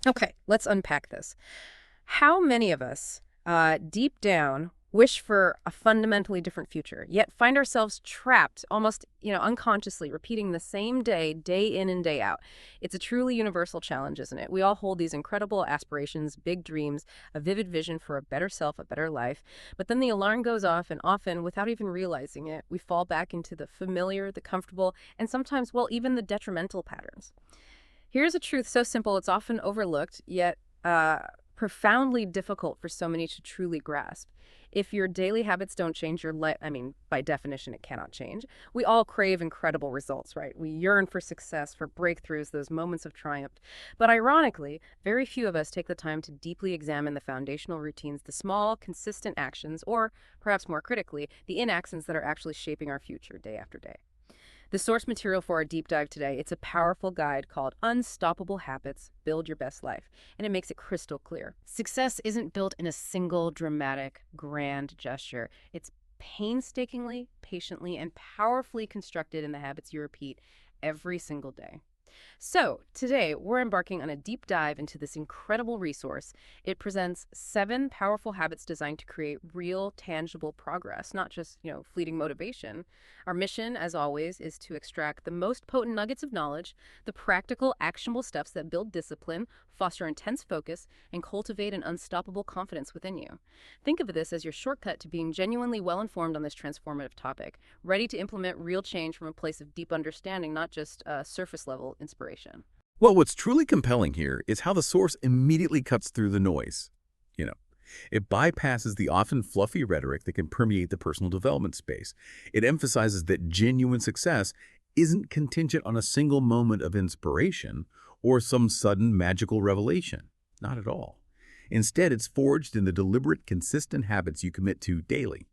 Okay, let's unpack this. How many of us, deep down, wish for a fundamentally different future, yet find ourselves trapped, almost, unconsciously, repeating the same day, day in and day out? It's a truly universal challenge, isn't it? We all hold these incredible aspirations, big dreams, a vivid vision for a better self, a better life. But then the alarm goes off, and often, without even realizing it, we fall back into the familiar, the comfortable, and sometimes, well, even the detrimental patterns. Here's a truth so simple it's often overlooked, yet profoundly difficult for so many to truly grasp. If your daily habits don't change your life, I mean, by definition, it cannot change. We all crave incredible results, right? We yearn for success, for breakthroughs, those moments of triumph. But ironically, very few of us take the time to deeply examine the foundational routines, the small, consistent actions, or perhaps more critically, the inactions that are actually shaping our future day after day. The source material for our deep dive today, it's a powerful guide called Unstoppable Habits, Build Your Best Life, and it makes it crystal clear. Success isn't built in a single dramatic, grand gesture. It's painstakingly, patiently, and powerfully constructed in the habits you repeat every single day. So, today we're embarking on a deep dive into this incredible resource. It presents 7 powerful habits designed to create real, tangible progress, not just, fleeting motivation. Our mission, as always, is to extract the most potent nuggets of knowledge, the practical, actionable steps that build discipline, foster intense focus, and cultivate an unstoppable confidence within you. Think of this as your shortcut to being genuinely well informed on this transformative topic, ready to implement real change from a place of deep understanding, not just surface level inspiration. Well, what's truly compelling here is how the source immediately cuts through the noise. You know, it bypasses the often fluffy rhetoric that can permeate the personal development space. It emphasizes that genuine success isn't contingent on a single moment of inspiration or some sudden magical revelation. Not at all. Instead, it's forged in the deliberate, consistent habits you commit to daily.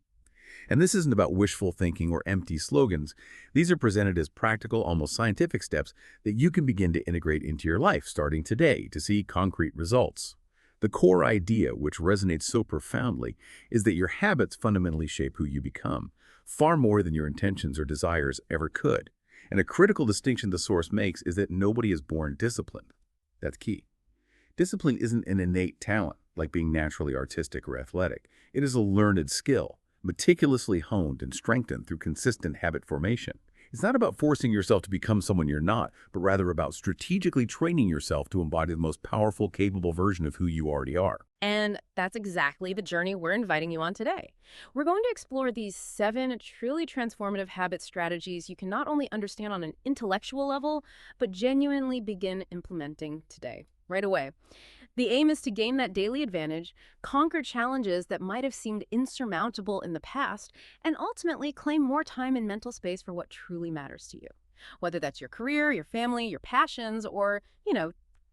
And this isn't about wishful thinking or empty slogans. These are presented as practical, almost scientific steps that you can begin to integrate into your life starting today to see concrete results. The core idea, which resonates so profoundly, is that your habits fundamentally shape who you become, far more than your intentions or desires ever could. And a critical distinction the source makes is that nobody is born disciplined. That's key. Discipline isn't an innate talent, like being naturally artistic or athletic. It is a learned skill, meticulously honed and strengthened through consistent habit formation. It's not about forcing yourself to become someone you're not, but rather about strategically training yourself to embody the most powerful, capable version of who you already are. And that's exactly the journey we're inviting you on today. We're going to explore these 7 truly transformative habit strategies you can not only understand on an intellectual level, but genuinely begin implementing today, right away. The aim is to gain that daily advantage, conquer challenges that might have seemed insurmountable in the past, and ultimately claim more time and mental space for what truly matters to you. Whether that's your career, your family, your passions, or,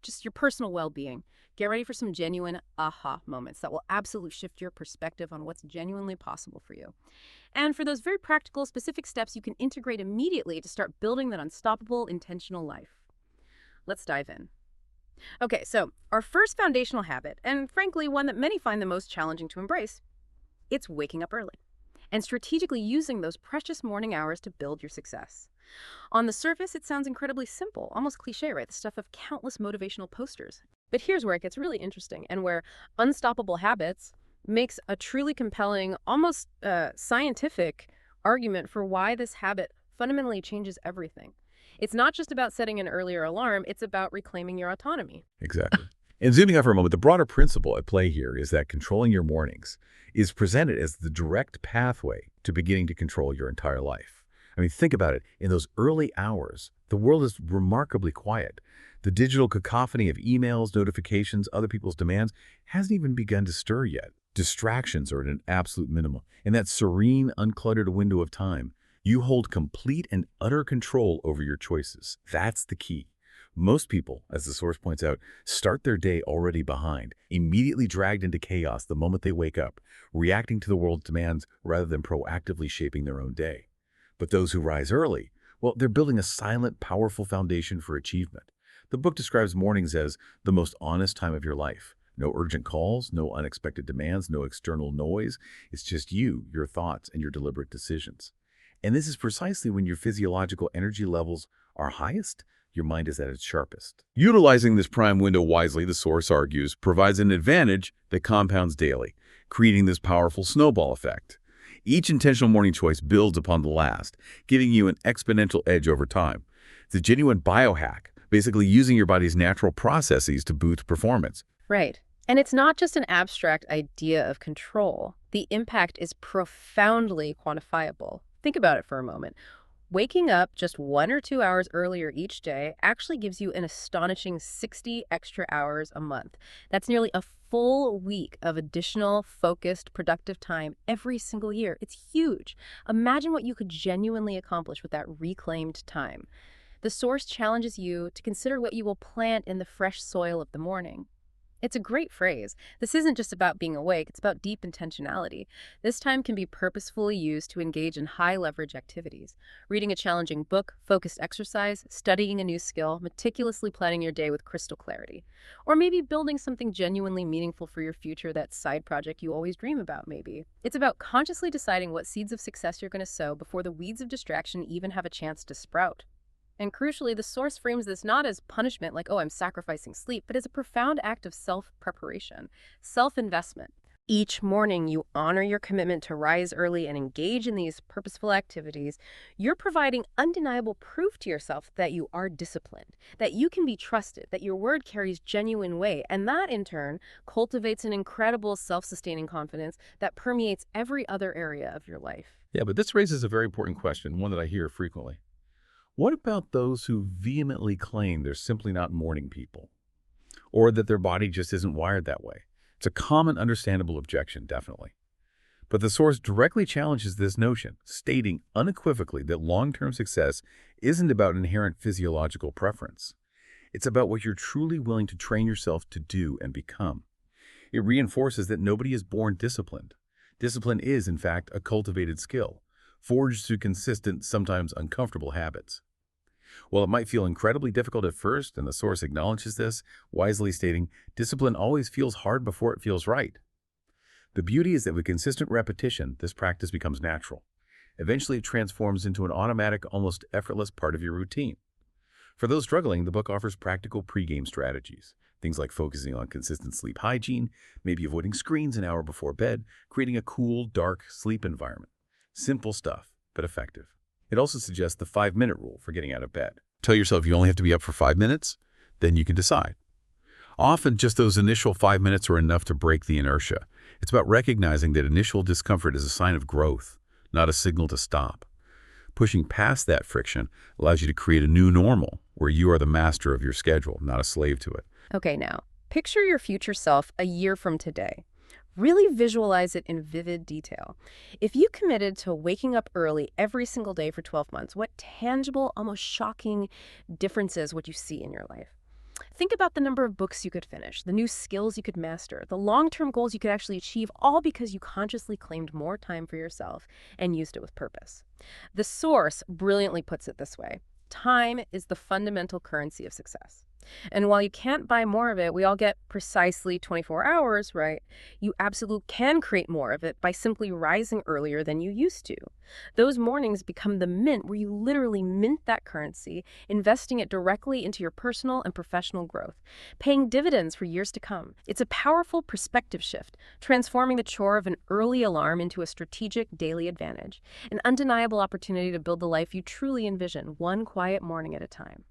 just your personal well being. Get ready for some genuine aha moments that will absolutely shift your perspective on what's genuinely possible for you. And for those very practical, specific steps you can integrate immediately to start building that unstoppable, intentional life. Let's dive in. Okay, so our first foundational habit, and frankly, one that many find the most challenging to embrace, it's waking up early and strategically using those precious morning hours to build your success. On the surface, it sounds incredibly simple, almost cliche, right? The stuff of countless motivational posters. But here's where it gets really interesting and where Unstoppable Habits makes a truly compelling, almost scientific argument for why this habit fundamentally changes everything. It's not just about setting an earlier alarm, it's about reclaiming your autonomy. Exactly. And zooming out for a moment, the broader principle at play here is that controlling your mornings is presented as the direct pathway to beginning to control your entire life. I mean, think about it. In those early hours, the world is remarkably quiet. The digital cacophony of emails, notifications, other people's demands hasn't even begun to stir yet. Distractions are at an absolute minimum. In that serene, uncluttered window of time, you hold complete and utter control over your choices. That's the key. Most people, as the source points out, start their day already behind, immediately dragged into chaos the moment they wake up, reacting to the world's demands rather than proactively shaping their own day. But those who rise early, well, they're building a silent, powerful foundation for achievement. The book describes mornings as the most honest time of your life. No urgent calls, no unexpected demands, no external noise. It's just you, your thoughts, and your deliberate decisions. And this is precisely when your physiological energy levels are highest, your mind is at its sharpest. Utilizing this prime window wisely, the source argues, provides an advantage that compounds daily, creating this powerful snowball effect. Each intentional morning choice builds upon the last, giving you an exponential edge over time. It's a genuine biohack, basically using your body's natural processes to boost performance. Right. And it's not just an abstract idea of control. The impact is profoundly quantifiable. Think about it for a moment. Waking up just 1 or 2 hours earlier each day actually gives you an astonishing 60 extra hours a month. That's nearly a full week of additional, focused, productive time every single year. It's huge. Imagine what you could genuinely accomplish with that reclaimed time. The source challenges you to consider what you will plant in the fresh soil of the morning. It's a great phrase. This isn't just about being awake, it's about deep intentionality. This time can be purposefully used to engage in high-leverage activities. Reading a challenging book, focused exercise, studying a new skill, meticulously planning your day with crystal clarity. Or maybe building something genuinely meaningful for your future, that side project you always dream about, maybe. It's about consciously deciding what seeds of success you're going to sow before the weeds of distraction even have a chance to sprout. And crucially, the source frames this not as punishment, like, oh, I'm sacrificing sleep, but as a profound act of self-preparation, self-investment. Each morning, you honor your commitment to rise early and engage in these purposeful activities. You're providing undeniable proof to yourself that you are disciplined, that you can be trusted, that your word carries genuine weight, and that, in turn, cultivates an incredible self-sustaining confidence that permeates every other area of your life. Yeah, but this raises a very important question, one that I hear frequently. What about those who vehemently claim they're simply not morning people, or that their body just isn't wired that way? It's a common, understandable objection, definitely. But the source directly challenges this notion, stating unequivocally that long-term success isn't about inherent physiological preference. It's about what you're truly willing to train yourself to do and become. It reinforces that nobody is born disciplined. Discipline is, in fact, a cultivated skill, forged through consistent, sometimes uncomfortable habits. While it might feel incredibly difficult at first, and the source acknowledges this, wisely stating, discipline always feels hard before it feels right. The beauty is that with consistent repetition, this practice becomes natural. Eventually, it transforms into an automatic, almost effortless part of your routine. For those struggling, the book offers practical pregame strategies. Things like focusing on consistent sleep hygiene, maybe avoiding screens an hour before bed, creating a cool, dark sleep environment. Simple stuff, but effective. It also suggests the 5-minute rule for getting out of bed. Tell yourself you only have to be up for 5 minutes, then you can decide. Often, just those initial 5 minutes are enough to break the inertia. It's about recognizing that initial discomfort is a sign of growth, not a signal to stop. Pushing past that friction allows you to create a new normal, where you are the master of your schedule, not a slave to it. Okay, now, picture your future self a year from today. Really visualize it in vivid detail. If you committed to waking up early every single day for 12 months, what tangible, almost shocking differences would you see in your life? Think about the number of books you could finish, the new skills you could master, the long-term goals you could actually achieve, all because you consciously claimed more time for yourself and used it with purpose. The source brilliantly puts it this way: time is the fundamental currency of success. And while you can't buy more of it, we all get precisely 24 hours, right? You absolutely can create more of it by simply rising earlier than you used to. Those mornings become the mint where you literally mint that currency, investing it directly into your personal and professional growth, paying dividends for years to come. It's a powerful perspective shift, transforming the chore of an early alarm into a strategic daily advantage, an undeniable opportunity to build the life you truly envision, one quiet morning at a time.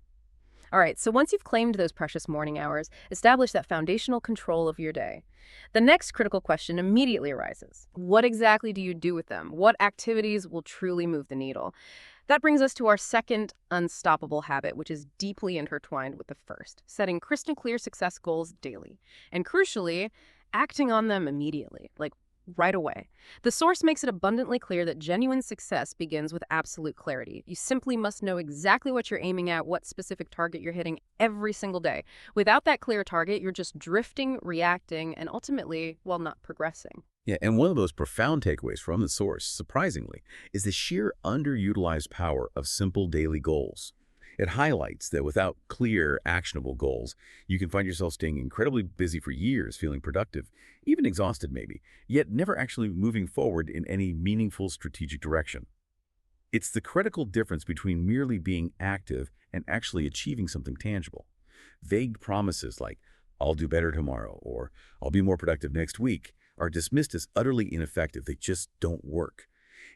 All right, so once you've claimed those precious morning hours, establish that foundational control of your day. The next critical question immediately arises. What exactly do you do with them? What activities will truly move the needle? That brings us to our second unstoppable habit, which is deeply intertwined with the first: setting crystal clear success goals daily. And crucially, acting on them immediately, like right away. The source makes it abundantly clear that genuine success begins with absolute clarity. You simply must know exactly what you're aiming at, what specific target you're hitting every single day. Without that clear target, you're just drifting, reacting, and ultimately, well, not progressing. Yeah, and one of those profound takeaways from the source, surprisingly, is the sheer underutilized power of simple daily goals. It highlights that without clear, actionable goals, you can find yourself staying incredibly busy for years, feeling productive, even exhausted maybe, yet never actually moving forward in any meaningful strategic direction. It's the critical difference between merely being active and actually achieving something tangible. Vague promises like, I'll do better tomorrow, or I'll be more productive next week, are dismissed as utterly ineffective. They just don't work.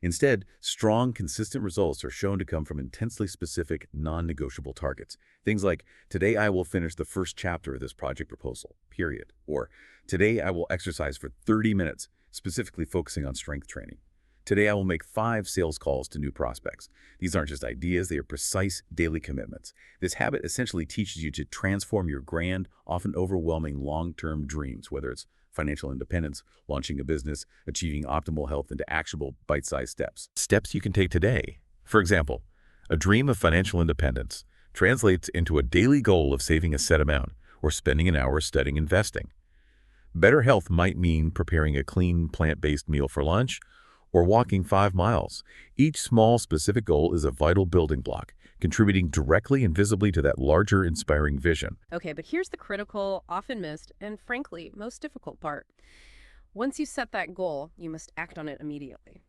Instead, strong, consistent results are shown to come from intensely specific, non-negotiable targets. Things like, today I will finish the first chapter of this project proposal, period. Or, today I will exercise for 30 minutes, specifically focusing on strength training. Today I will make 5 sales calls to new prospects. These aren't just ideas, they are precise daily commitments. This habit essentially teaches you to transform your grand, often overwhelming long-term dreams, whether it's financial independence, launching a business, achieving optimal health, into actionable bite-sized steps. Steps you can take today. For example, a dream of financial independence translates into a daily goal of saving a set amount or spending an hour studying investing. Better health might mean preparing a clean, plant-based meal for lunch or walking 5 miles. Each small, specific goal is a vital building block, contributing directly and visibly to that larger, inspiring vision. Okay, but here's the critical, often missed, and frankly, most difficult part. Once you set that goal, you must act on it immediately.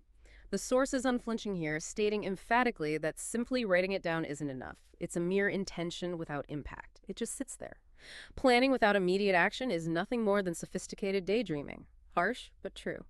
The source is unflinching here, stating emphatically that simply writing it down isn't enough. It's a mere intention without impact. It just sits there. Planning without immediate action is nothing more than sophisticated daydreaming. Harsh, but true.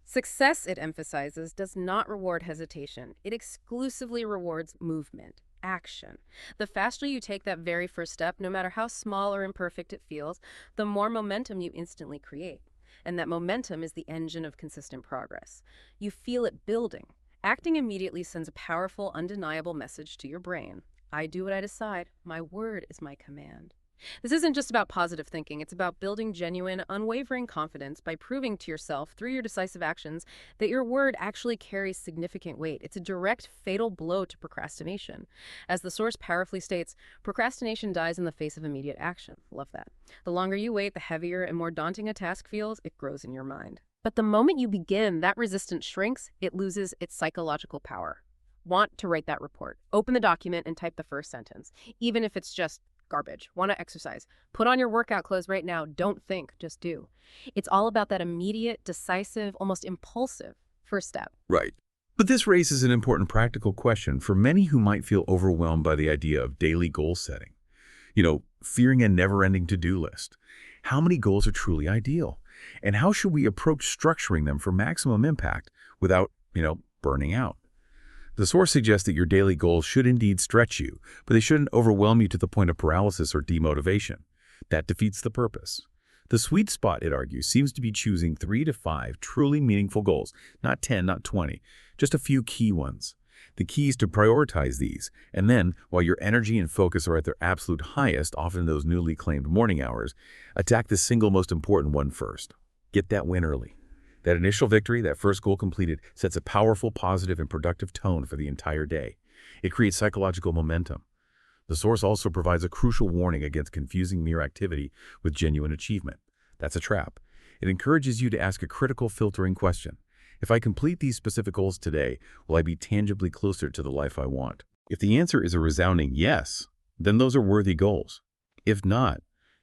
Success, it emphasizes, does not reward hesitation. It exclusively rewards movement, action. The faster you take that very first step, no matter how small or imperfect it feels, the more momentum you instantly create. And that momentum is the engine of consistent progress. You feel it building. Acting immediately sends a powerful, undeniable message to your brain. I do what I decide. My word is my command. This isn't just about positive thinking. It's about building genuine, unwavering confidence by proving to yourself through your decisive actions that your word actually carries significant weight. It's a direct, fatal blow to procrastination. As the source powerfully states, procrastination dies in the face of immediate action. Love that. The longer you wait, the heavier and more daunting a task feels. It grows in your mind. But the moment you begin, that resistance shrinks. It loses its psychological power. Want to write that report. Open the document and type the first sentence, even if it's just garbage. Want to exercise. Put on your workout clothes right now. Don't think, just do. It's all about that immediate, decisive, almost impulsive first step. Right. But this raises an important practical question for many who might feel overwhelmed by the idea of daily goal setting. Fearing a never-ending to-do list. How many goals are truly ideal? And how should we approach structuring them for maximum impact without, burning out? The source suggests that your daily goals should indeed stretch you, but they shouldn't overwhelm you to the point of paralysis or demotivation. That defeats the purpose. The sweet spot, it argues, seems to be choosing 3 to 5 truly meaningful goals, not 10, not 20, just a few key ones. The key is to prioritize these, and then, while your energy and focus are at their absolute highest, often in those newly claimed morning hours, attack the single most important one first. Get that win early. That initial victory, that first goal completed, sets a powerful, positive, and productive tone for the entire day. It creates psychological momentum. The source also provides a crucial warning against confusing mere activity with genuine achievement. That's a trap. It encourages you to ask a critical, filtering question. If I complete these specific goals today, will I be tangibly closer to the life I want? If the answer is a resounding yes, then those are worthy goals. If not,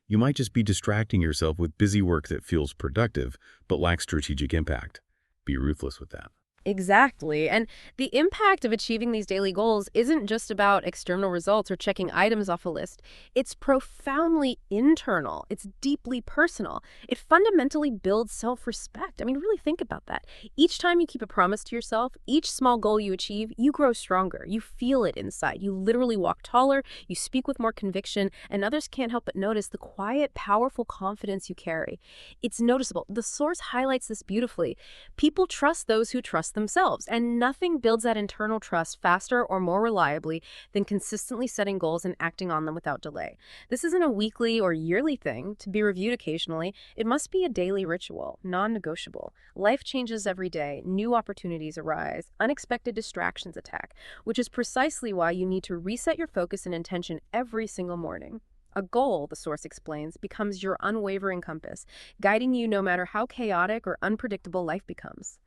you might just be distracting yourself with busy work that feels productive but lacks strategic impact. Be ruthless with that. Exactly. And the impact of achieving these daily goals isn't just about external results or checking items off a list. It's profoundly internal. It's deeply personal. It fundamentally builds self-respect. I mean, really think about that. Each time you keep a promise to yourself, each small goal you achieve, you grow stronger. You feel it inside. You literally walk taller, you speak with more conviction, and others can't help but notice the quiet, powerful confidence you carry. It's noticeable. The source highlights this beautifully. People trust those who trust themselves, and nothing builds that internal trust faster or more reliably than consistently setting goals and acting on them without delay. This isn't a weekly or yearly thing to be reviewed occasionally. It must be a daily ritual, non-negotiable. Life changes every day, new opportunities arise, unexpected distractions attack, which is precisely why you need to reset your focus and intention every single morning. A goal, the source explains, becomes your unwavering compass, guiding you no matter how chaotic or unpredictable life becomes.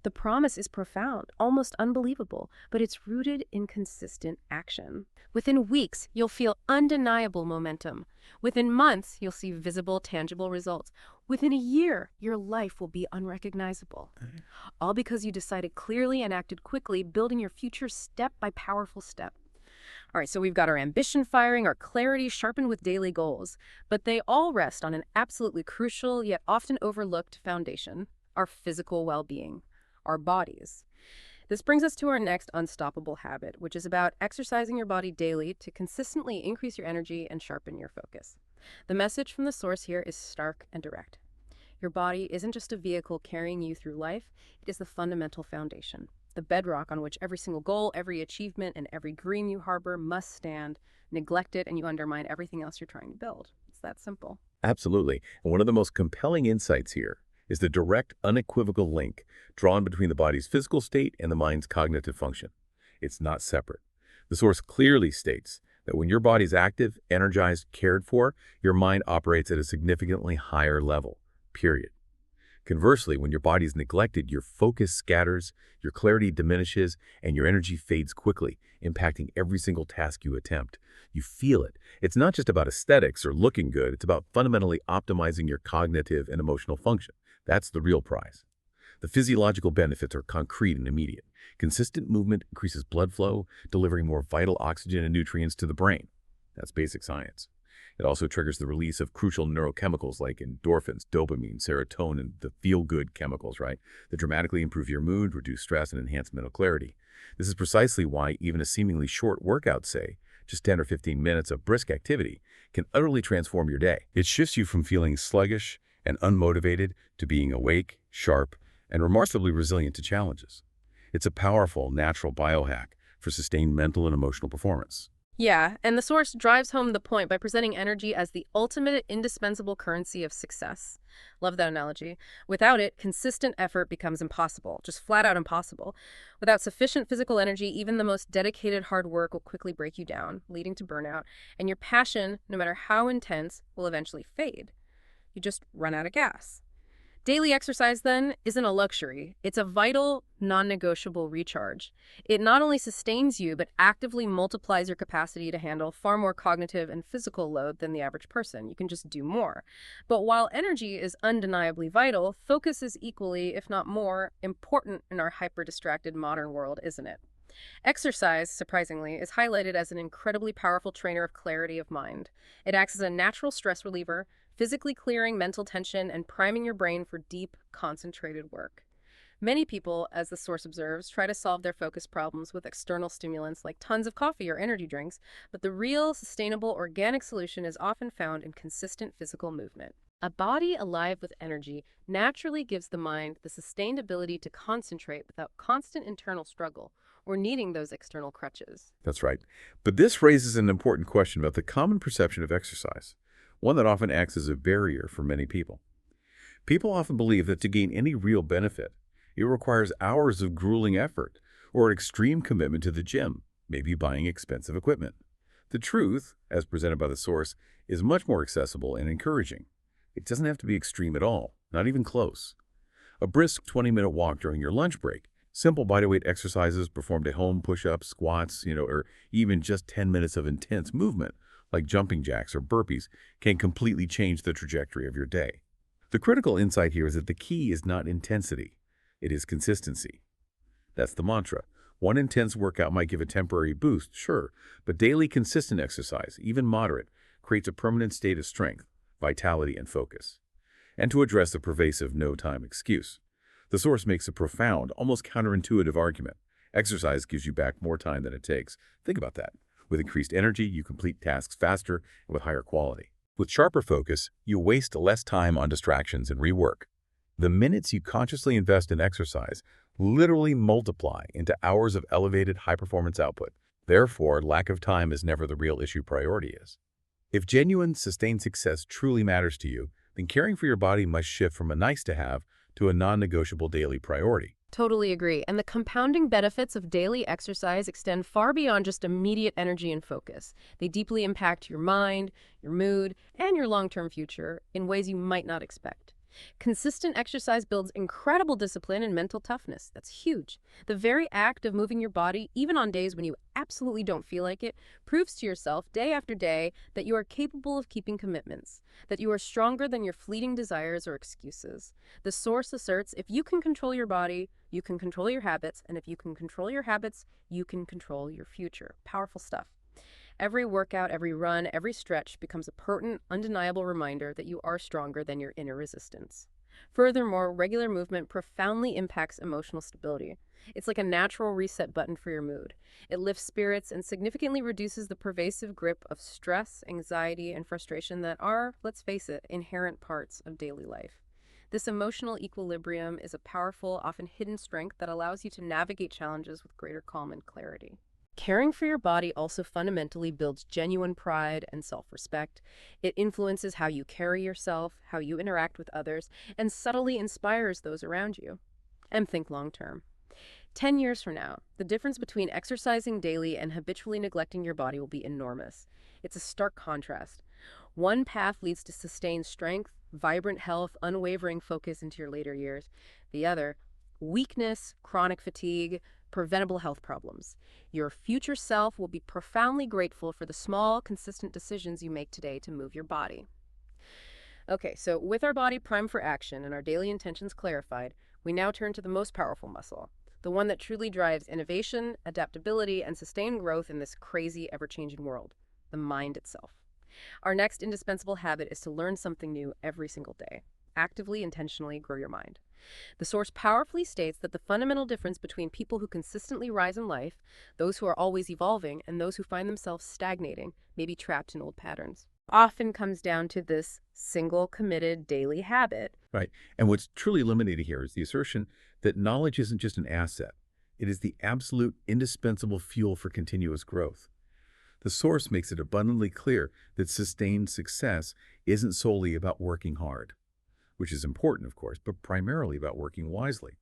The promise is profound, almost unbelievable, but it's rooted in consistent action. Within weeks, you'll feel undeniable momentum. Within months, you'll see visible, tangible results. Within a year, your life will be unrecognizable. All because you decided clearly and acted quickly, building your future step by powerful step. All right, so we've got our ambition firing, our clarity sharpened with daily goals, but they all rest on an absolutely crucial yet often overlooked foundation: our physical well-being, our bodies. This brings us to our next unstoppable habit, which is about exercising your body daily to consistently increase your energy and sharpen your focus. The message from the source here is stark and direct. Your body isn't just a vehicle carrying you through life, it is the fundamental foundation, the bedrock on which every single goal, every achievement, and every dream you harbor must stand. Neglect it, and you undermine everything else you're trying to build. It's that simple. Absolutely. And one of the most compelling insights here is the direct, unequivocal link drawn between the body's physical state and the mind's cognitive function. It's not separate. The source clearly states that when your body's active, energized, cared for, your mind operates at a significantly higher level, period. Conversely, when your body is neglected, your focus scatters, your clarity diminishes, and your energy fades quickly, impacting every single task you attempt. You feel it. It's not just about aesthetics or looking good. It's about fundamentally optimizing your cognitive and emotional function. That's the real prize. The physiological benefits are concrete and immediate. Consistent movement increases blood flow, delivering more vital oxygen and nutrients to the brain. That's basic science. It also triggers the release of crucial neurochemicals like endorphins, dopamine, serotonin, the feel-good chemicals, right? That dramatically improve your mood, reduce stress, and enhance mental clarity. This is precisely why even a seemingly short workout, say, just 10 or 15 minutes of brisk activity, can utterly transform your day. It shifts you from feeling sluggish and unmotivated to being awake, sharp, and remarkably resilient to challenges. It's a powerful, natural biohack for sustained mental and emotional performance. Yeah, and the source drives home the point by presenting energy as the ultimate indispensable currency of success. Love that analogy. Without it, consistent effort becomes impossible, just flat out impossible. Without sufficient physical energy, even the most dedicated hard work will quickly break you down, leading to burnout, and your passion, no matter how intense, will eventually fade. You just run out of gas. Daily exercise, then, isn't a luxury. It's a vital, non-negotiable recharge. It not only sustains you, but actively multiplies your capacity to handle far more cognitive and physical load than the average person. You can just do more. But while energy is undeniably vital, focus is equally, if not more, important in our hyper-distracted modern world, isn't it? Exercise, surprisingly, is highlighted as an incredibly powerful trainer of clarity of mind. It acts as a natural stress reliever, physically clearing mental tension and priming your brain for deep, concentrated work. Many people, as the source observes, try to solve their focus problems with external stimulants like tons of coffee or energy drinks, but the real, sustainable, organic solution is often found in consistent physical movement. A body alive with energy naturally gives the mind the sustained ability to concentrate without constant internal struggle or needing those external crutches. That's right. But this raises an important question about the common perception of exercise, one that often acts as a barrier for many people. People often believe that to gain any real benefit, it requires hours of grueling effort or an extreme commitment to the gym, maybe buying expensive equipment. The truth, as presented by the source, is much more accessible and encouraging. It doesn't have to be extreme at all, not even close. A brisk 20-minute walk during your lunch break, simple bodyweight exercises performed at home, push-ups, squats, or even just 10 minutes of intense movement, like jumping jacks or burpees, can completely change the trajectory of your day. The critical insight here is that the key is not intensity, it is consistency. That's the mantra. One intense workout might give a temporary boost, sure, but daily consistent exercise, even moderate, creates a permanent state of strength, vitality, and focus. And to address the pervasive no-time excuse, the source makes a profound, almost counterintuitive argument. Exercise gives you back more time than it takes. Think about that. With increased energy, you complete tasks faster and with higher quality. With sharper focus, you waste less time on distractions and rework. The minutes you consciously invest in exercise literally multiply into hours of elevated high-performance output. Therefore, lack of time is never the real issue priority is. If genuine, sustained success truly matters to you, then caring for your body must shift from a nice-to-have to a non-negotiable daily priority. Totally agree. And the compounding benefits of daily exercise extend far beyond just immediate energy and focus. They deeply impact your mind, your mood, and your long-term future in ways you might not expect. Consistent exercise builds incredible discipline and mental toughness. That's huge. The very act of moving your body, even on days when you absolutely don't feel like it, proves to yourself day after day that you are capable of keeping commitments, that you are stronger than your fleeting desires or excuses. The source asserts if you can control your body, you can control your habits, and if you can control your habits, you can control your future. Powerful stuff. Every workout, every run, every stretch becomes a potent, undeniable reminder that you are stronger than your inner resistance. Furthermore, regular movement profoundly impacts emotional stability. It's like a natural reset button for your mood. It lifts spirits and significantly reduces the pervasive grip of stress, anxiety, and frustration that are, let's face it, inherent parts of daily life. This emotional equilibrium is a powerful, often hidden strength that allows you to navigate challenges with greater calm and clarity. Caring for your body also fundamentally builds genuine pride and self-respect. It influences how you carry yourself, how you interact with others, and subtly inspires those around you. And think long term. 10 years from now, the difference between exercising daily and habitually neglecting your body will be enormous. It's a stark contrast. One path leads to sustained strength, vibrant health, unwavering focus into your later years. The other, weakness, chronic fatigue, preventable health problems. Your future self will be profoundly grateful for the small, consistent decisions you make today to move your body. Okay, so with our body primed for action and our daily intentions clarified, we now turn to the most powerful muscle, the one that truly drives innovation, adaptability, and sustained growth in this crazy, ever-changing world, the mind itself. Our next indispensable habit is to learn something new every single day. Actively, intentionally grow your mind. The source powerfully states that the fundamental difference between people who consistently rise in life, those who are always evolving, and those who find themselves stagnating, maybe trapped in old patterns, often comes down to this single committed daily habit. Right. And what's truly illuminating here is the assertion that knowledge isn't just an asset. It is the absolute indispensable fuel for continuous growth. The source makes it abundantly clear that sustained success isn't solely about working hard, which is important, of course, but primarily about working wisely,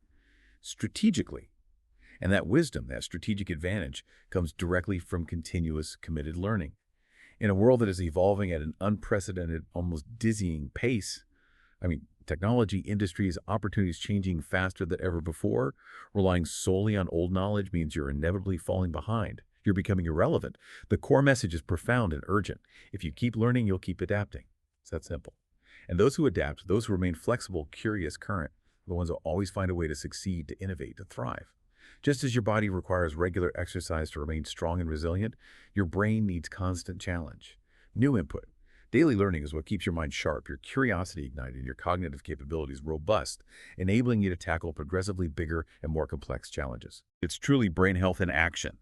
strategically. And that wisdom, that strategic advantage, comes directly from continuous committed learning. In a world that is evolving at an unprecedented, almost dizzying pace, technology, industries, opportunities changing faster than ever before, relying solely on old knowledge means you're inevitably falling behind. You're becoming irrelevant. The core message is profound and urgent. If you keep learning, you'll keep adapting. It's that simple. And those who adapt, those who remain flexible, curious, current, are the ones who always find a way to succeed, to innovate, to thrive. Just as your body requires regular exercise to remain strong and resilient, your brain needs constant challenge. New input. Daily learning is what keeps your mind sharp, your curiosity ignited, and your cognitive capabilities robust, enabling you to tackle progressively bigger and more complex challenges. It's truly brain health in action,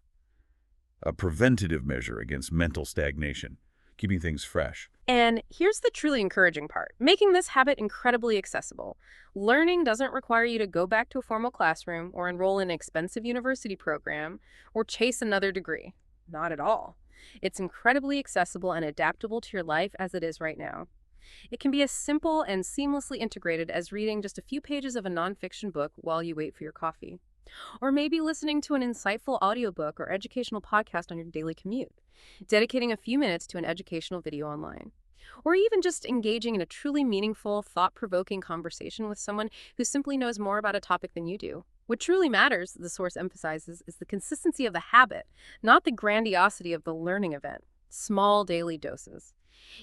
a preventative measure against mental stagnation, keeping things fresh. And here's the truly encouraging part, making this habit incredibly accessible. Learning doesn't require you to go back to a formal classroom or enroll in an expensive university program or chase another degree. Not at all. It's incredibly accessible and adaptable to your life as it is right now. It can be as simple and seamlessly integrated as reading just a few pages of a nonfiction book while you wait for your coffee. Or maybe listening to an insightful audiobook or educational podcast on your daily commute, dedicating a few minutes to an educational video online, or even just engaging in a truly meaningful, thought-provoking conversation with someone who simply knows more about a topic than you do. What truly matters, the source emphasizes, is the consistency of the habit, not the grandiosity of the learning event. Small daily doses.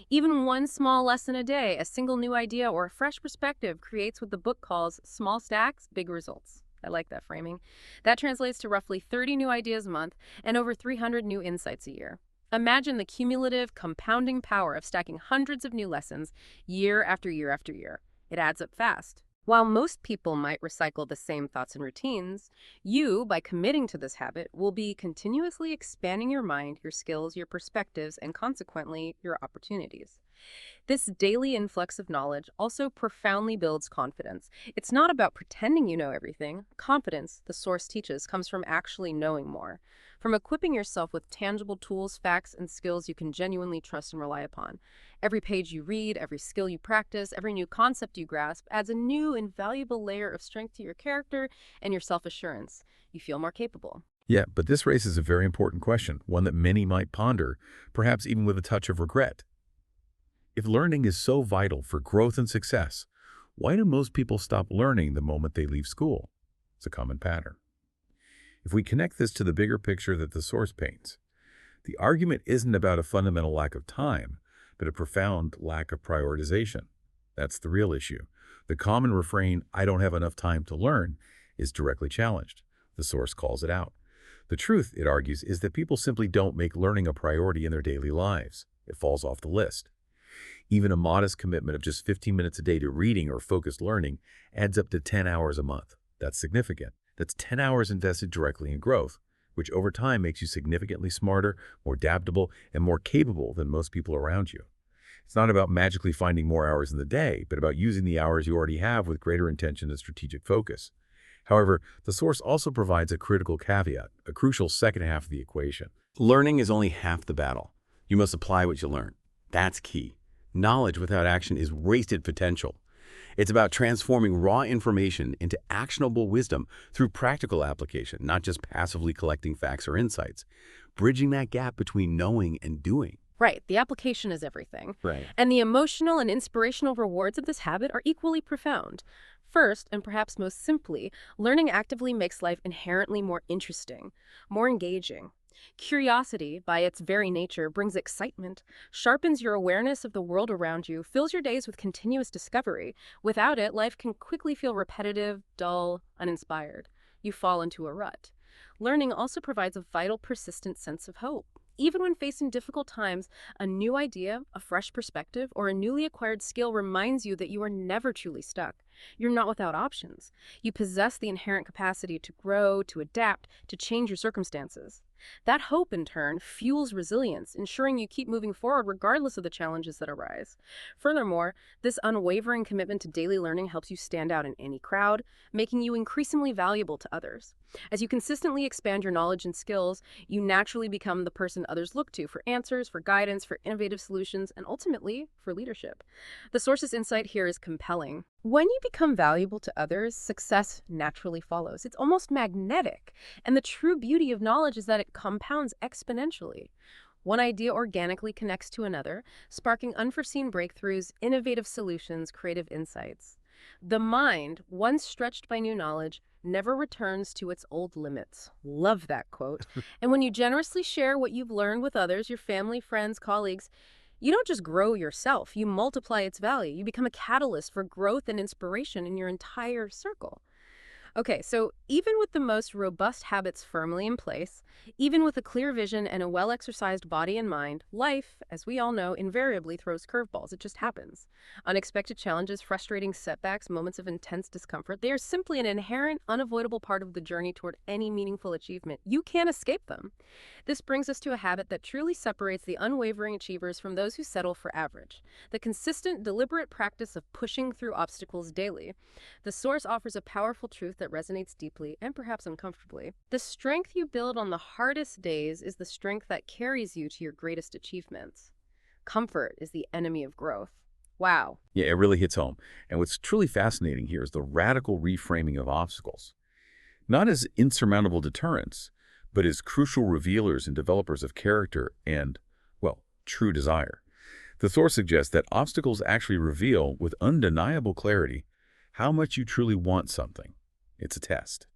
Even one small lesson a day, a single new idea, or a fresh perspective creates what the book calls small stacks, big results. I like that framing. That translates to roughly 30 new ideas a month and over 300 new insights a year. Imagine the cumulative, compounding power of stacking hundreds of new lessons year after year after year. It adds up fast. While most people might recycle the same thoughts and routines, you, by committing to this habit, will be continuously expanding your mind, your skills, your perspectives, and consequently, your opportunities. This daily influx of knowledge also profoundly builds confidence. It's not about pretending you know everything. Confidence, the source teaches, comes from actually knowing more, from equipping yourself with tangible tools, facts, and skills you can genuinely trust and rely upon. Every page you read, every skill you practice, every new concept you grasp adds a new, invaluable layer of strength to your character and your self-assurance. You feel more capable. Yeah, but this raises a very important question, one that many might ponder, perhaps even with a touch of regret. If learning is so vital for growth and success, Why do most people stop learning the moment they leave school? It's a common pattern. If we connect this to the bigger picture that the source paints, the argument isn't about a fundamental lack of time, but a profound lack of prioritization. That's the real issue. The common refrain, "I don't have enough time to learn," is directly challenged. The source calls it out. The truth, it argues, is that people simply don't make learning a priority in their daily lives. It falls off the list. Even a modest commitment of just 15 minutes a day to reading or focused learning adds up to 10 hours a month. That's significant. That's 10 hours invested directly in growth, which over time makes you significantly smarter, more adaptable, and more capable than most people around you. It's not about magically finding more hours in the day, but about using the hours you already have with greater intention and strategic focus. However, the source also provides a critical caveat, a crucial second half of the equation. Learning is only half the battle. You must apply what you learn. That's key. Knowledge without action is wasted potential. It's about transforming raw information into actionable wisdom through practical application, not just passively collecting facts or insights. Bridging that gap between knowing and doing. Right, the application is everything. Right. And the emotional and inspirational rewards of this habit are equally profound. First, and perhaps most simply, learning actively makes life inherently more interesting, more engaging. Curiosity, by its very nature, brings excitement, sharpens your awareness of the world around you, fills your days with continuous discovery. Without it, life can quickly feel repetitive, dull, uninspired. You fall into a rut. Learning also provides a vital, persistent sense of hope. Even when facing difficult times, a new idea, a fresh perspective, or a newly acquired skill reminds you that you are never truly stuck. You're not without options. You possess the inherent capacity to grow, to adapt, to change your circumstances. That hope, in turn, fuels resilience, ensuring you keep moving forward regardless of the challenges that arise. Furthermore, this unwavering commitment to daily learning helps you stand out in any crowd, making you increasingly valuable to others. As you consistently expand your knowledge and skills, you naturally become the person others look to for answers, for guidance, for innovative solutions, and ultimately, for leadership. The source's insight here is compelling. When you become valuable to others, success naturally follows. It's almost magnetic. And the true beauty of knowledge is that it compounds exponentially. One idea organically connects to another, sparking unforeseen breakthroughs, innovative solutions, creative insights. The mind, once stretched by new knowledge, never returns to its old limits. Love that quote. And when you generously share what you've learned with others, your family, friends, colleagues, you don't just grow yourself, you multiply its value. You become a catalyst for growth and inspiration in your entire circle. Okay, so even with the most robust habits firmly in place, even with a clear vision and a well-exercised body and mind, life, as we all know, invariably throws curveballs. It just happens. Unexpected challenges, frustrating setbacks, moments of intense discomfort, they are simply an inherent, unavoidable part of the journey toward any meaningful achievement. You can't escape them. This brings us to a habit that truly separates the unwavering achievers from those who settle for average. The consistent, deliberate practice of pushing through obstacles daily. The source offers a powerful truth that resonates deeply and perhaps uncomfortably. The strength you build on the hardest days is the strength that carries you to your greatest achievements. Comfort is the enemy of growth. Wow. Yeah, it really hits home. And what's truly fascinating here is the radical reframing of obstacles. Not as insurmountable deterrents, but as crucial revealers and developers of character and, well, true desire. The source suggests that obstacles actually reveal, with undeniable clarity, how much you truly want something. It's a test.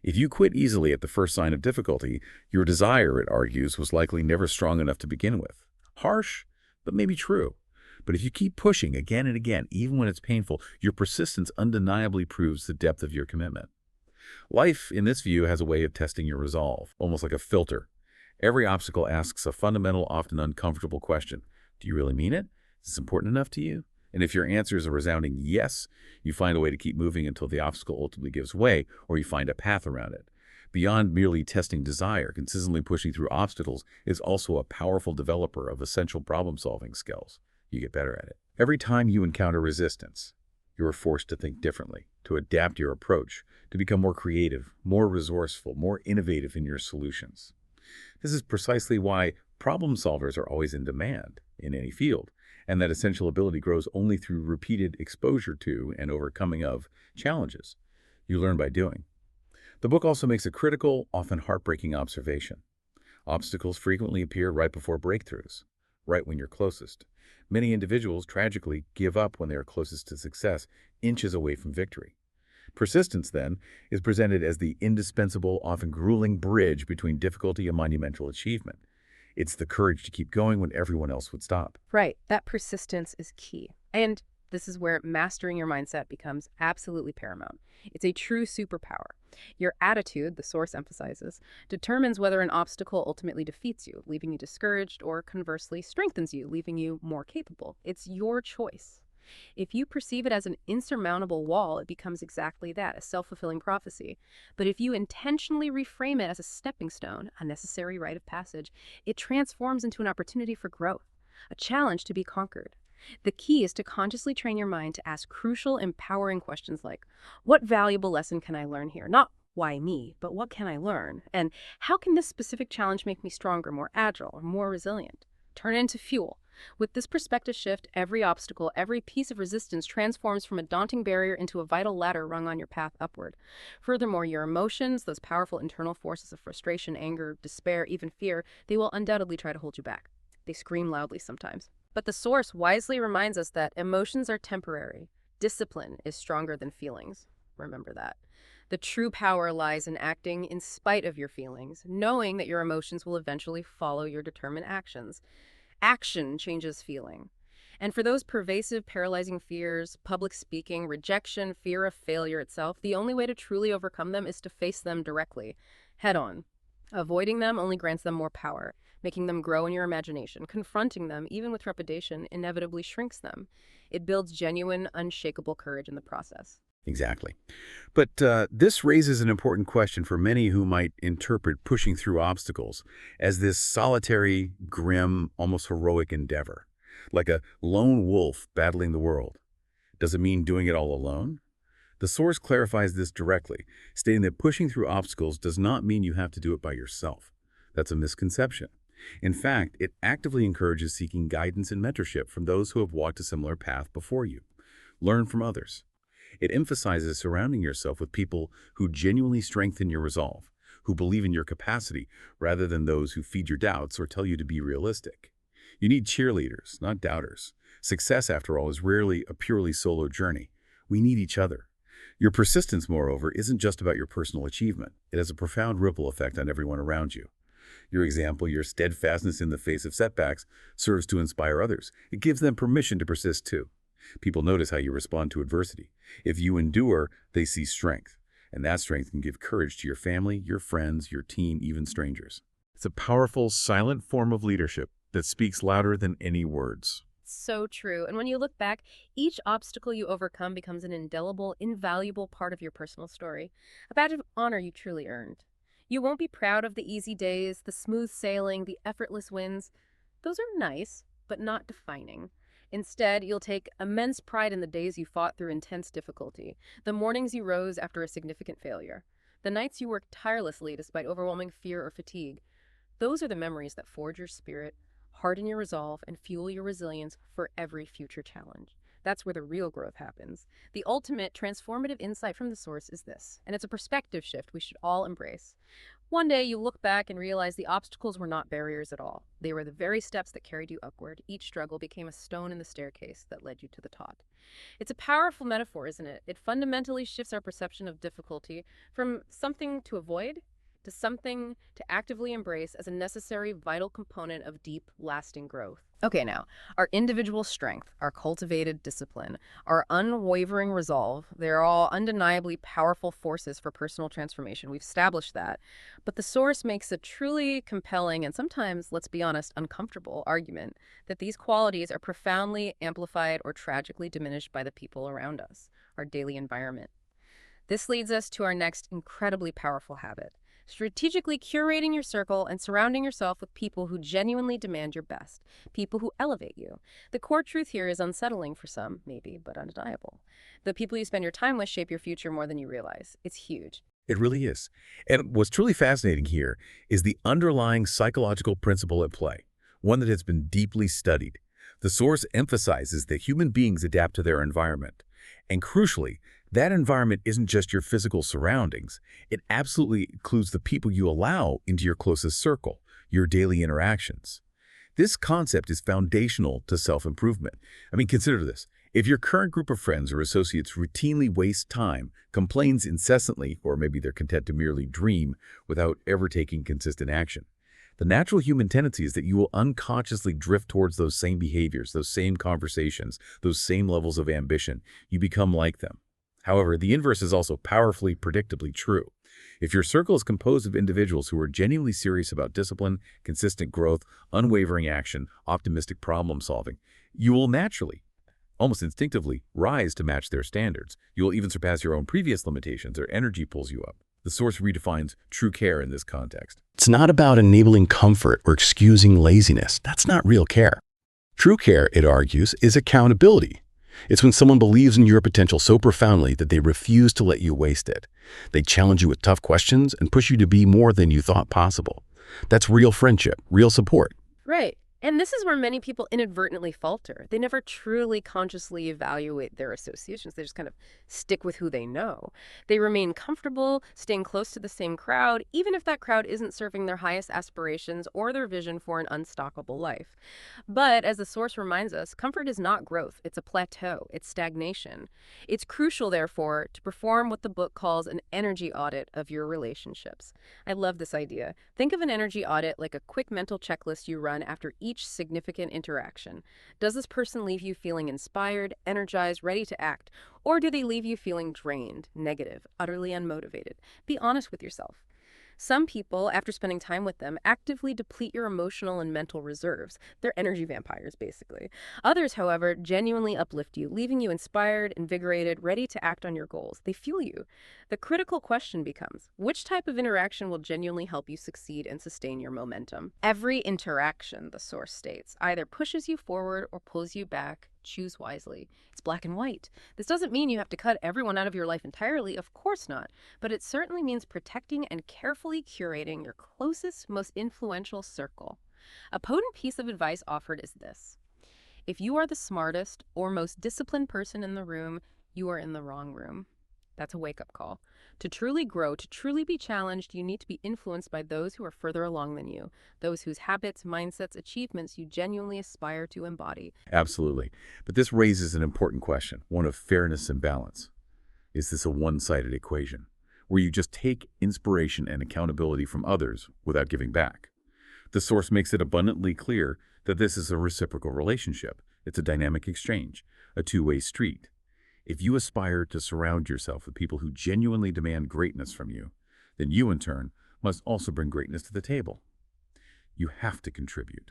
If you quit easily at the first sign of difficulty, your desire, it argues, was likely never strong enough to begin with. Harsh, but maybe true. But if you keep pushing again and again, even when it's painful, your persistence undeniably proves the depth of your commitment. Life, in this view, has a way of testing your resolve, almost like a filter. Every obstacle asks a fundamental, often uncomfortable question. Do you really mean it? Is this important enough to you? And if your answer is a resounding yes, you find a way to keep moving until the obstacle ultimately gives way, or you find a path around it. Beyond merely testing desire, consistently pushing through obstacles is also a powerful developer of essential problem-solving skills. You get better at it. Every time you encounter resistance, you are forced to think differently, to adapt your approach, to become more creative, more resourceful, more innovative in your solutions. This is precisely why problem solvers are always in demand in any field, and that essential ability grows only through repeated exposure to and overcoming of challenges. You learn by doing. The book also makes a critical, often heartbreaking observation. Obstacles frequently appear right before breakthroughs, right when you're closest. Many individuals, tragically, give up when they are closest to success, inches away from victory. Persistence, then, is presented as the indispensable, often grueling bridge between difficulty and monumental achievement. It's the courage to keep going when everyone else would stop. Right. That persistence is key. And this is where mastering your mindset becomes absolutely paramount. It's a true superpower. Your attitude, the source emphasizes, determines whether an obstacle ultimately defeats you, leaving you discouraged, or conversely strengthens you, leaving you more capable. It's your choice. If you perceive it as an insurmountable wall, it becomes exactly that, a self-fulfilling prophecy. But if you intentionally reframe it as a stepping stone, a necessary rite of passage, it transforms into an opportunity for growth, a challenge to be conquered. The key is to consciously train your mind to ask crucial, empowering questions like, what valuable lesson can I learn here? Not why me, but what can I learn? And how can this specific challenge make me stronger, more agile, or more resilient? Turn it into fuel. With this perspective shift, every obstacle, every piece of resistance transforms from a daunting barrier into a vital ladder rung on your path upward. Furthermore, your emotions, those powerful internal forces of frustration, anger, despair, even fear, they will undoubtedly try to hold you back. They scream loudly sometimes. But the source wisely reminds us that emotions are temporary. Discipline is stronger than feelings. Remember that. The true power lies in acting in spite of your feelings, knowing that your emotions will eventually follow your determined actions. Action changes feeling. And for those pervasive, paralyzing fears, public speaking, rejection, fear of failure itself, the only way to truly overcome them is to face them directly, head on. Avoiding them only grants them more power, making them grow in your imagination. Confronting them, even with trepidation, inevitably shrinks them. It builds genuine, unshakable courage in the process. Exactly. But this raises an important question for many who might interpret pushing through obstacles as this solitary, grim, almost heroic endeavor, like a lone wolf battling the world. Does it mean doing it all alone? The source clarifies this directly, stating that pushing through obstacles does not mean you have to do it by yourself. That's a misconception. In fact, it actively encourages seeking guidance and mentorship from those who have walked a similar path before you. Learn from others. It emphasizes surrounding yourself with people who genuinely strengthen your resolve, who believe in your capacity rather than those who feed your doubts or tell you to be realistic. You need cheerleaders, not doubters. Success, after all, is rarely a purely solo journey. We need each other. Your persistence, moreover, isn't just about your personal achievement. It has a profound ripple effect on everyone around you. Your example, your steadfastness in the face of setbacks, serves to inspire others. It gives them permission to persist too. People notice how you respond to adversity. If you endure, they see strength. And that strength can give courage to your family, your friends, your team, even strangers. It's a powerful, silent form of leadership that speaks louder than any words. So true. And when you look back, each obstacle you overcome becomes an indelible, invaluable part of your personal story, a badge of honor you truly earned. You won't be proud of the easy days, the smooth sailing, the effortless wins. Those are nice, but not defining. Instead, you'll take immense pride in the days you fought through intense difficulty, the mornings you rose after a significant failure, the nights you worked tirelessly despite overwhelming fear or fatigue. Those are the memories that forge your spirit, harden your resolve, and fuel your resilience for every future challenge. That's where the real growth happens. The ultimate transformative insight from the source is this, and it's a perspective shift we should all embrace. One day you look back and realize the obstacles were not barriers at all. They were the very steps that carried you upward. Each struggle became a stone in the staircase that led you to the top. It's a powerful metaphor, isn't it? It fundamentally shifts our perception of difficulty from something to avoid to something to actively embrace as a necessary, vital component of deep, lasting growth. Okay, now, our individual strength, our cultivated discipline, our unwavering resolve, they're all undeniably powerful forces for personal transformation. We've established that. But the source makes a truly compelling and sometimes, let's be honest, uncomfortable argument that these qualities are profoundly amplified or tragically diminished by the people around us, our daily environment. This leads us to our next incredibly powerful habit: strategically curating your circle and surrounding yourself with people who genuinely demand your best, people who elevate you. The core truth here is unsettling for some, maybe, but undeniable. The people you spend your time with shape your future more than you realize. It's huge. It really is. And what's truly fascinating here is the underlying psychological principle at play, one that has been deeply studied. The source emphasizes that human beings adapt to their environment. And crucially, that environment isn't just your physical surroundings. It absolutely includes the people you allow into your closest circle, your daily interactions. This concept is foundational to self-improvement. I mean, consider this. If your current group of friends or associates routinely waste time, complains incessantly, or maybe they're content to merely dream without ever taking consistent action, the natural human tendency is that you will unconsciously drift towards those same behaviors, those same conversations, those same levels of ambition. You become like them. However, the inverse is also powerfully, predictably true. If your circle is composed of individuals who are genuinely serious about discipline, consistent growth, unwavering action, optimistic problem solving, you will naturally, almost instinctively, rise to match their standards. You will even surpass your own previous limitations. Their energy pulls you up. The source redefines true care in this context. It's not about enabling comfort or excusing laziness. That's not real care. True care, it argues, is accountability. It's when someone believes in your potential so profoundly that they refuse to let you waste it. They challenge you with tough questions and push you to be more than you thought possible. That's real friendship, real support. Right. And this is where many people inadvertently falter. They never truly consciously evaluate their associations. They just kind of stick with who they know. They remain comfortable, staying close to the same crowd, even if that crowd isn't serving their highest aspirations or their vision for an unstoppable life. But as the source reminds us, comfort is not growth. It's a plateau. It's stagnation. It's crucial, therefore, to perform what the book calls an energy audit of your relationships. I love this idea. Think of an energy audit like a quick mental checklist you run after each significant interaction. Does this person leave you feeling inspired, energized, ready to act? Or do they leave you feeling drained, negative, utterly unmotivated? Be honest with yourself. Some people, after spending time with them, actively deplete your emotional and mental reserves. They're energy vampires, basically. Others, however, genuinely uplift you, leaving you inspired, invigorated, ready to act on your goals. They fuel you. The critical question becomes, which type of interaction will genuinely help you succeed and sustain your momentum? Every interaction, the source states, either pushes you forward or pulls you back. Choose wisely. It's black and white. This doesn't mean you have to cut everyone out of your life entirely, of course not, but it certainly means protecting and carefully curating your closest, most influential circle. A potent piece of advice offered is this: if you are the smartest or most disciplined person in the room, you are in the wrong room. That's a wake-up call. To truly grow, to truly be challenged, you need to be influenced by those who are further along than you, those whose habits, mindsets, achievements you genuinely aspire to embody. Absolutely. But this raises an important question, one of fairness and balance. Is this a one-sided equation, where you just take inspiration and accountability from others without giving back? The source makes it abundantly clear that this is a reciprocal relationship. It's a dynamic exchange, a two-way street. If you aspire to surround yourself with people who genuinely demand greatness from you, then you, in turn, must also bring greatness to the table. You have to contribute.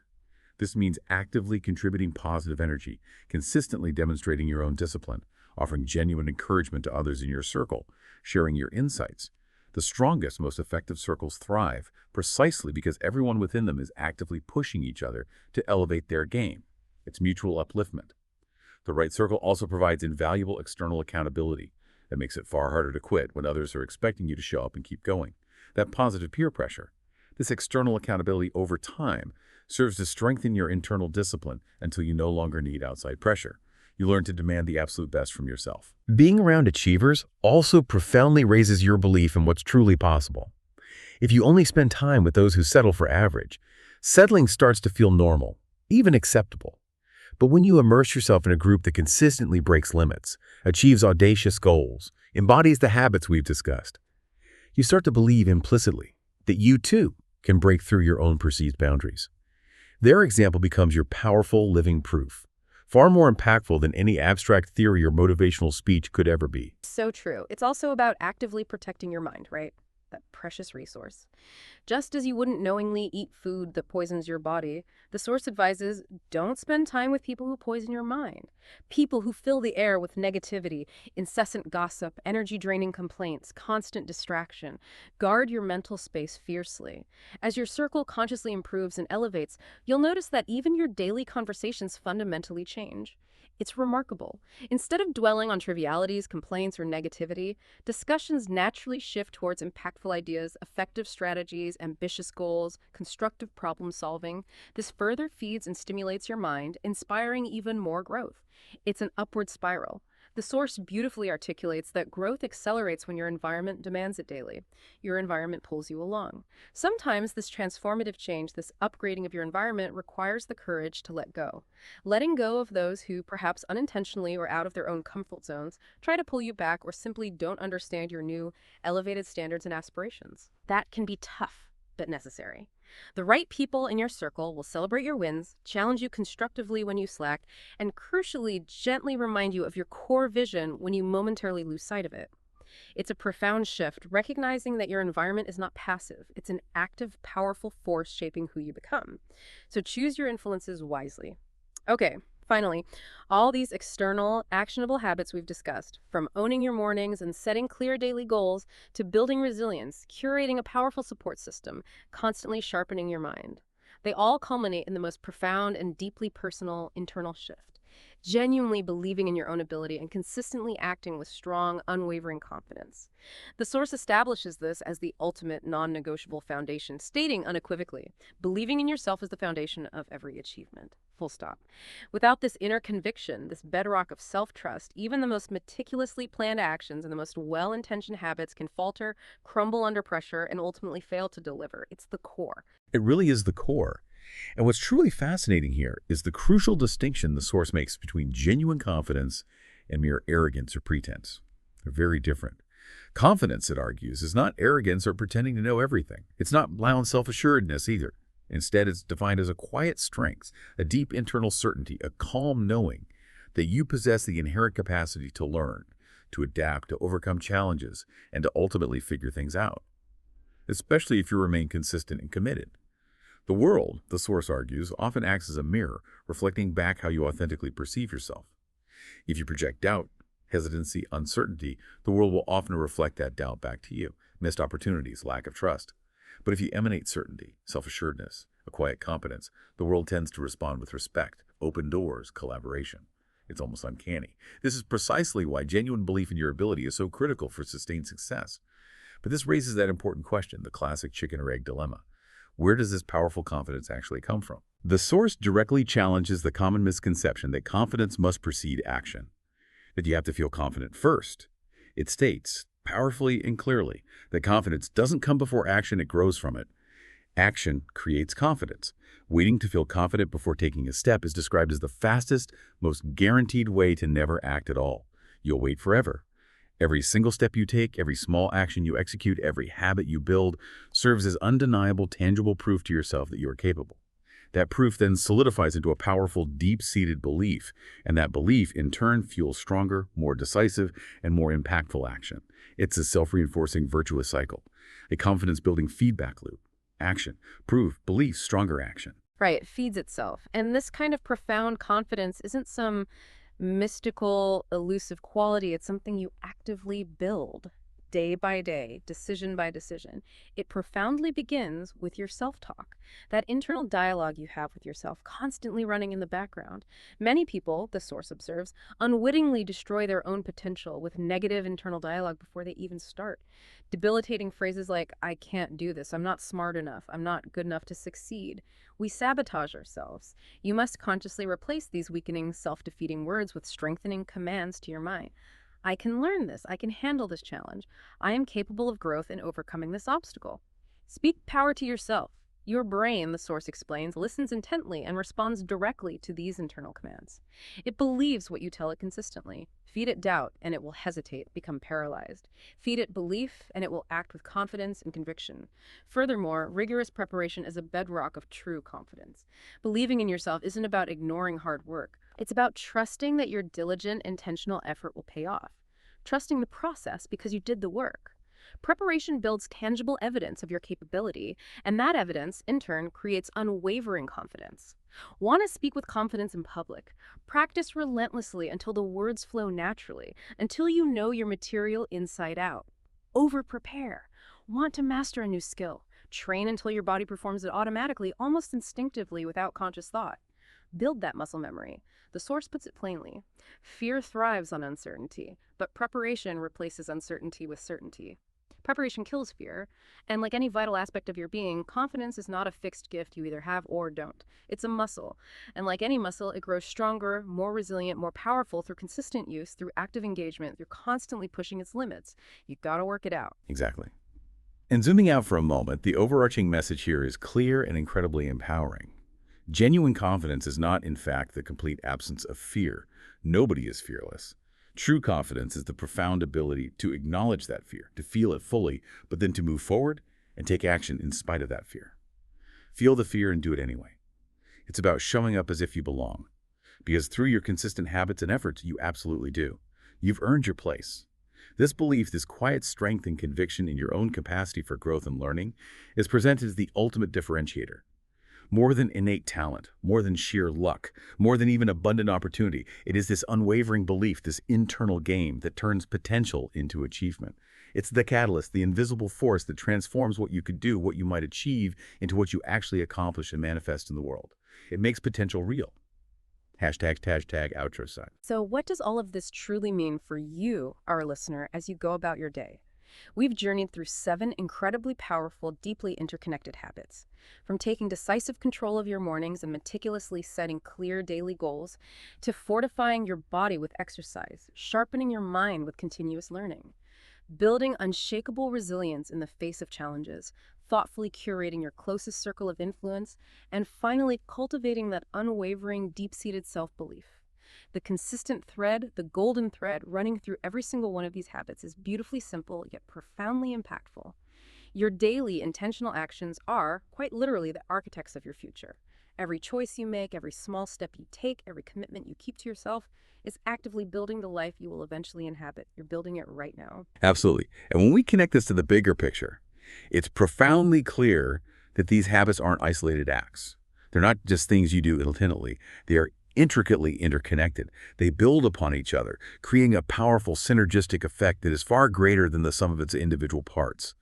This means actively contributing positive energy, consistently demonstrating your own discipline, offering genuine encouragement to others in your circle, sharing your insights. The strongest, most effective circles thrive precisely because everyone within them is actively pushing each other to elevate their game. It's mutual upliftment. The right circle also provides invaluable external accountability. That makes it far harder to quit when others are expecting you to show up and keep going. That positive peer pressure. This external accountability over time serves to strengthen your internal discipline until you no longer need outside pressure. You learn to demand the absolute best from yourself. Being around achievers also profoundly raises your belief in what's truly possible. If you only spend time with those who settle for average, settling starts to feel normal, even acceptable. But when you immerse yourself in a group that consistently breaks limits, achieves audacious goals, embodies the habits we've discussed, you start to believe implicitly that you too can break through your own perceived boundaries. Their example becomes your powerful living proof, far more impactful than any abstract theory or motivational speech could ever be. So true. It's also about actively protecting your mind, right? That precious resource. Just as you wouldn't knowingly eat food that poisons your body, the source advises don't spend time with people who poison your mind. People who fill the air with negativity, incessant gossip, energy-draining complaints, constant distraction. Guard your mental space fiercely. As your circle consciously improves and elevates, you'll notice that even your daily conversations fundamentally change. It's remarkable. Instead of dwelling on trivialities, complaints, or negativity, discussions naturally shift towards impactful ideas, effective strategies, ambitious goals, constructive problem solving. This further feeds and stimulates your mind, inspiring even more growth. It's an upward spiral. The source beautifully articulates that growth accelerates when your environment demands it daily. Your environment pulls you along. Sometimes this transformative change, this upgrading of your environment, requires the courage to let go. Letting go of those who, perhaps unintentionally or out of their own comfort zones, try to pull you back or simply don't understand your new, elevated standards and aspirations. That can be tough, but necessary. The right people in your circle will celebrate your wins, challenge you constructively when you slack, and crucially, gently remind you of your core vision when you momentarily lose sight of it. It's a profound shift, recognizing that your environment is not passive. It's an active, powerful force shaping who you become. So choose your influences wisely. Okay, finally, all these external, actionable habits we've discussed, from owning your mornings and setting clear daily goals to building resilience, curating a powerful support system, constantly sharpening your mind, they all culminate in the most profound and deeply personal internal shift. Genuinely believing in your own ability and consistently acting with strong, unwavering confidence. The source establishes this as the ultimate non-negotiable foundation, stating unequivocally, believing in yourself is the foundation of every achievement. Full stop. Without this inner conviction, this bedrock of self-trust, even the most meticulously planned actions and the most well-intentioned habits can falter, crumble under pressure, and ultimately fail to deliver. It's the core. It really is the core. And what's truly fascinating here is the crucial distinction the source makes between genuine confidence and mere arrogance or pretense. They're very different. Confidence, it argues, is not arrogance or pretending to know everything. It's not loud self-assuredness either. Instead, it's defined as a quiet strength, a deep internal certainty, a calm knowing that you possess the inherent capacity to learn, to adapt, to overcome challenges, and to ultimately figure things out, especially if you remain consistent and committed. The world, the source argues, often acts as a mirror, reflecting back how you authentically perceive yourself. If you project doubt, hesitancy, uncertainty, the world will often reflect that doubt back to you. Missed opportunities, lack of trust. But if you emanate certainty, self-assuredness, a quiet competence, the world tends to respond with respect, open doors, collaboration. It's almost uncanny. This is precisely why genuine belief in your ability is so critical for sustained success. But this raises that important question, the classic chicken or egg dilemma. Where does this powerful confidence actually come from? The source directly challenges the common misconception that confidence must precede action, that you have to feel confident first. It states, powerfully and clearly, that confidence doesn't come before action, it grows from it. Action creates confidence. Waiting to feel confident before taking a step is described as the fastest, most guaranteed way to never act at all. You'll wait forever. Every single step you take, every small action you execute, every habit you build serves as undeniable, tangible proof to yourself that you are capable. That proof then solidifies into a powerful, deep-seated belief, and that belief, in turn, fuels stronger, more decisive, and more impactful action. It's a self-reinforcing virtuous cycle, a confidence-building feedback loop. Action, proof, belief, stronger action. Right, it feeds itself. And this kind of profound confidence isn't some mystical, elusive quality. It's something you actively build day by day, decision by decision. It profoundly begins with your self-talk, that internal dialogue you have with yourself constantly running in the background. Many people, the source observes, unwittingly destroy their own potential with negative internal dialogue before they even start. Debilitating phrases like, I can't do this, I'm not smart enough, I'm not good enough to succeed. We sabotage ourselves. You must consciously replace these weakening, self-defeating words with strengthening commands to your mind. I can learn this. I can handle this challenge. I am capable of growth and overcoming this obstacle. Speak power to yourself. Your brain, the source explains, listens intently and responds directly to these internal commands. It believes what you tell it consistently. Feed it doubt, and it will hesitate, become paralyzed. Feed it belief, and it will act with confidence and conviction. Furthermore, rigorous preparation is a bedrock of true confidence. Believing in yourself isn't about ignoring hard work. It's about trusting that your diligent, intentional effort will pay off. Trusting the process because you did the work. Preparation builds tangible evidence of your capability, and that evidence, in turn, creates unwavering confidence. Want to speak with confidence in public? Practice relentlessly until the words flow naturally, until you know your material inside out. Over-prepare. Want to master a new skill? Train until your body performs it automatically, almost instinctively, without conscious thought. Build that muscle memory. The source puts it plainly. Fear thrives on uncertainty, but preparation replaces uncertainty with certainty. Preparation kills fear. And like any vital aspect of your being, confidence is not a fixed gift you either have or don't. It's a muscle. And like any muscle, it grows stronger, more resilient, more powerful through consistent use, through active engagement, through constantly pushing its limits. You gotta work it out. Exactly. And zooming out for a moment, the overarching message here is clear and incredibly empowering. Genuine confidence is not, in fact, the complete absence of fear. Nobody is fearless. True confidence is the profound ability to acknowledge that fear, to feel it fully, but then to move forward and take action in spite of that fear. Feel the fear and do it anyway. It's about showing up as if you belong. Because through your consistent habits and efforts, you absolutely do. You've earned your place. This belief, this quiet strength and conviction in your own capacity for growth and learning, is presented as the ultimate differentiator. More than innate talent, more than sheer luck, more than even abundant opportunity, it is this unwavering belief, this internal game that turns potential into achievement. It's the catalyst, the invisible force that transforms what you could do, what you might achieve, into what you actually accomplish and manifest in the world. It makes potential real. Hashtag outro sign. So, what does all of this truly mean for you, our listener, as you go about your day? We've journeyed through 7 incredibly powerful, deeply interconnected habits. From taking decisive control of your mornings and meticulously setting clear daily goals, to fortifying your body with exercise, sharpening your mind with continuous learning, building unshakable resilience in the face of challenges, thoughtfully curating your closest circle of influence, and finally cultivating that unwavering, deep-seated self-belief. The consistent thread, the golden thread running through every single one of these habits is beautifully simple yet profoundly impactful. Your daily intentional actions are, quite literally, the architects of your future. Every choice you make, every small step you take, every commitment you keep to yourself is actively building the life you will eventually inhabit. You're building it right now. Absolutely. And when we connect this to the bigger picture, it's profoundly clear that these habits aren't isolated acts. They're not just things you do independently. They are intricately interconnected. They build upon each other, creating a powerful synergistic effect that is far greater than the sum of its individual parts.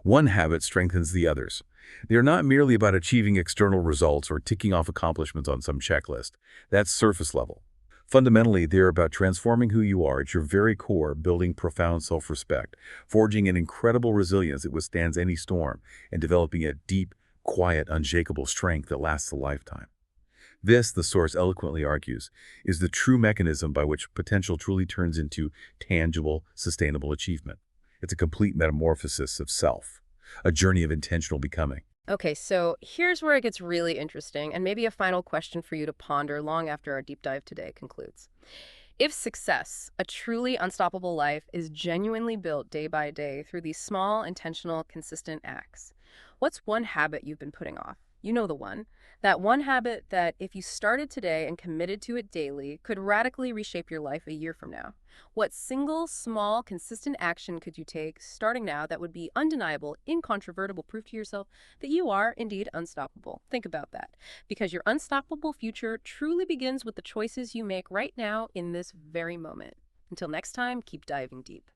One habit strengthens the others. They are not merely about achieving external results or ticking off accomplishments on some checklist. That's surface level. Fundamentally, they're about transforming who you are at your very core, building profound self-respect, forging an incredible resilience that withstands any storm, and developing a deep, quiet, unshakable strength that lasts a lifetime. This, the source eloquently argues, is the true mechanism by which potential truly turns into tangible, sustainable achievement. It's a complete metamorphosis of self, a journey of intentional becoming. Okay, so here's where it gets really interesting, and maybe a final question for you to ponder long after our deep dive today concludes. If success, a truly unstoppable life, is genuinely built day by day through these small, intentional, consistent acts, what's one habit you've been putting off? You know the one. That one habit that, if you started today and committed to it daily, could radically reshape your life a year from now. What single, small, consistent action could you take starting now that would be undeniable, incontrovertible proof to yourself that you are indeed unstoppable? Think about that. Because your unstoppable future truly begins with the choices you make right now in this very moment. Until next time, keep diving deep.